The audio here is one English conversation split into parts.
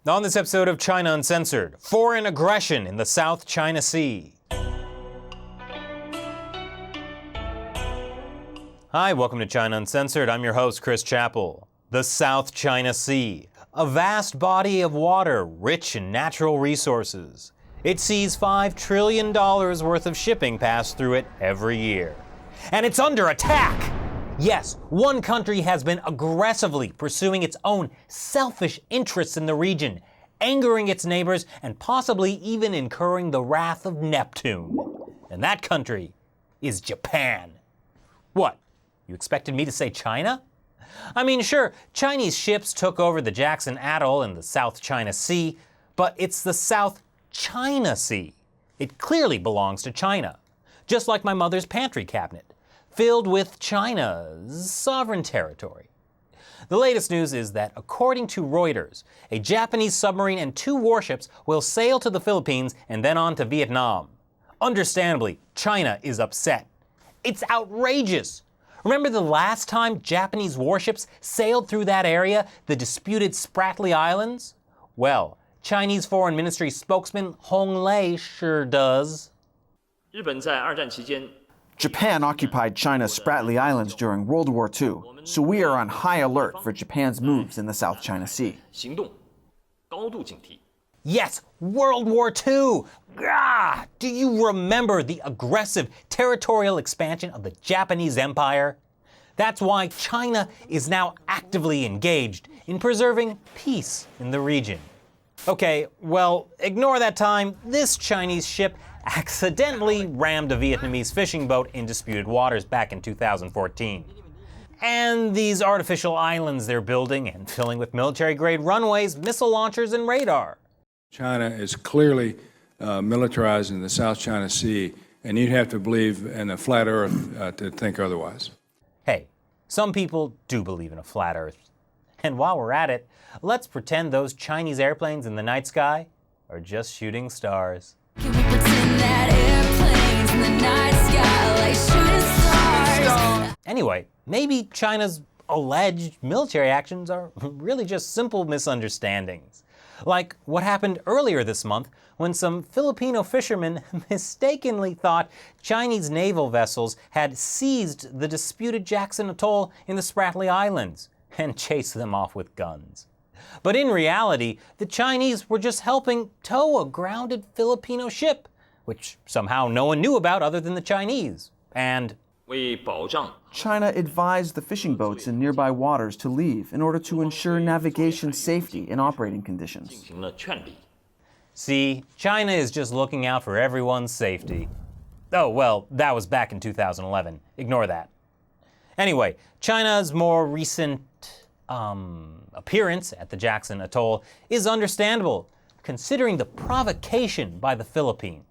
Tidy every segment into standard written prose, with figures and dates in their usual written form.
On this episode of China Uncensored, foreign aggression in the South China Sea. Hi, welcome to China Uncensored. I'm your host, Chris Chappell. The South China Sea, a vast body of water rich in natural resources. It sees $5 trillion worth of shipping pass through it every year. And it's under attack! Yes, one country has been aggressively pursuing its own selfish interests in the region, angering its neighbors and possibly even incurring the wrath of Neptune. And that country is Japan. What? You expected me to say China? I mean, sure, Chinese ships took over the Jackson Atoll in the South China Sea, but it's the South China Sea. It clearly belongs to China, just like my mother's pantry cabinet, filled with China's sovereign territory. The latest news is that, according to Reuters, a Japanese submarine and 2 warships will sail to the Philippines and then on to Vietnam. Understandably, China is upset. It's outrageous. Remember the last time Japanese warships sailed through that area, the disputed Spratly Islands? Well, Chinese Foreign Ministry spokesman Hong Lei sure does. Japan occupied China's Spratly Islands during World War II, so we are on high alert for Japan's moves in the South China Sea. Yes, World War II! Ah, do you remember the aggressive territorial expansion of the Japanese Empire? That's why China is now actively engaged in preserving peace in the region. Okay, well, ignore that time. This Chinese ship accidentally rammed a Vietnamese fishing boat in disputed waters back in 2014. And these artificial islands they're building and filling with military-grade runways, missile launchers, and radar. China is clearly militarized in the South China Sea, and you'd have to believe in a flat Earth to think otherwise. Hey, some people do believe in a flat Earth. And while we're at it, let's pretend those Chinese airplanes in the night sky are just shooting stars. Can we pretend that airplanes in the night sky like shooting stars? Anyway, maybe China's alleged military actions are really just simple misunderstandings. Like what happened earlier this month when some Filipino fishermen mistakenly thought Chinese naval vessels had seized the disputed Jackson Atoll in the Spratly Islands and chased them off with guns. But in reality, the Chinese were just helping tow a grounded Filipino ship, which somehow no one knew about other than the Chinese. And China advised the fishing boats in nearby waters to leave in order to ensure navigation safety and operating conditions. See, China is just looking out for everyone's safety. Oh, well, that was back in 2011. Ignore that. Anyway, China's more recent appearance at the Jackson Atoll is understandable, considering the provocation by the Philippines.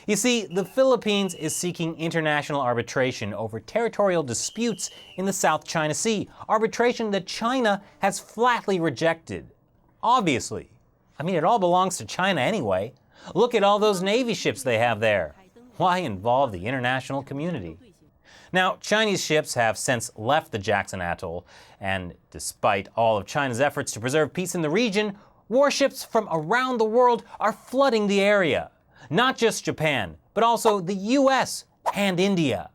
You see, the Philippines is seeking international arbitration over territorial disputes in the South China Sea, arbitration that China has flatly rejected. Obviously. I mean, it all belongs to China anyway. Look at all those Navy ships they have there. Why involve the international community? Now, Chinese ships have since left the Jackson Atoll, and despite all of China's efforts to preserve peace in the region, warships from around the world are flooding the area. Not just Japan, but also the US and India.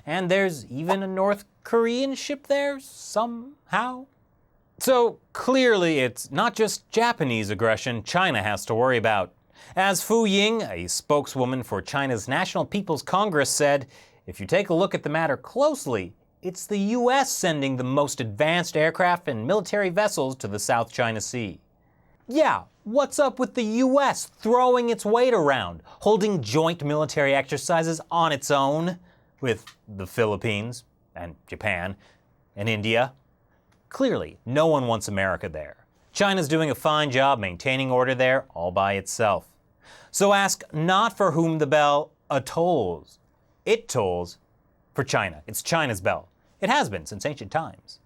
And there's even a North Korean ship there, somehow. So clearly it's not just Japanese aggression China has to worry about. As Fu Ying, a spokeswoman for China's National People's Congress, said, if you take a look at the matter closely, it's the US sending the most advanced aircraft and military vessels to the South China Sea. Yeah, what's up with the US throwing its weight around, holding joint military exercises on its own with the Philippines and Japan and India? Clearly, no one wants America there. China's doing a fine job maintaining order there all by itself. So ask not for whom the bell tolls. It tolls for China. It's China's bell. It has been since ancient times.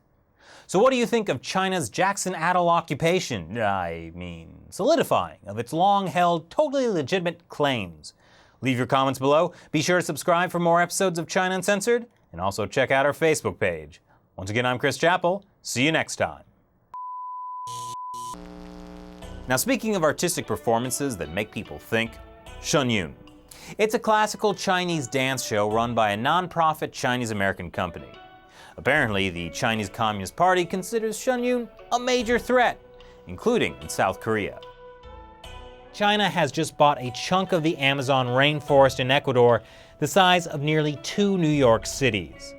So what do you think of China's Jackson Atoll occupation? Solidifying of its long-held, totally legitimate claims. Leave your comments below. Be sure to subscribe for more episodes of China Uncensored, and also check out our Facebook page. Once again, I'm Chris Chappell. See you next time. Now, speaking of artistic performances that make people think, Shenyun. It's a classical Chinese dance show run by a non-profit Chinese-American company. Apparently, the Chinese Communist Party considers Shenyun a major threat, including in South Korea. China has just bought a chunk of the Amazon rainforest in Ecuador, the size of nearly 2 New York cities.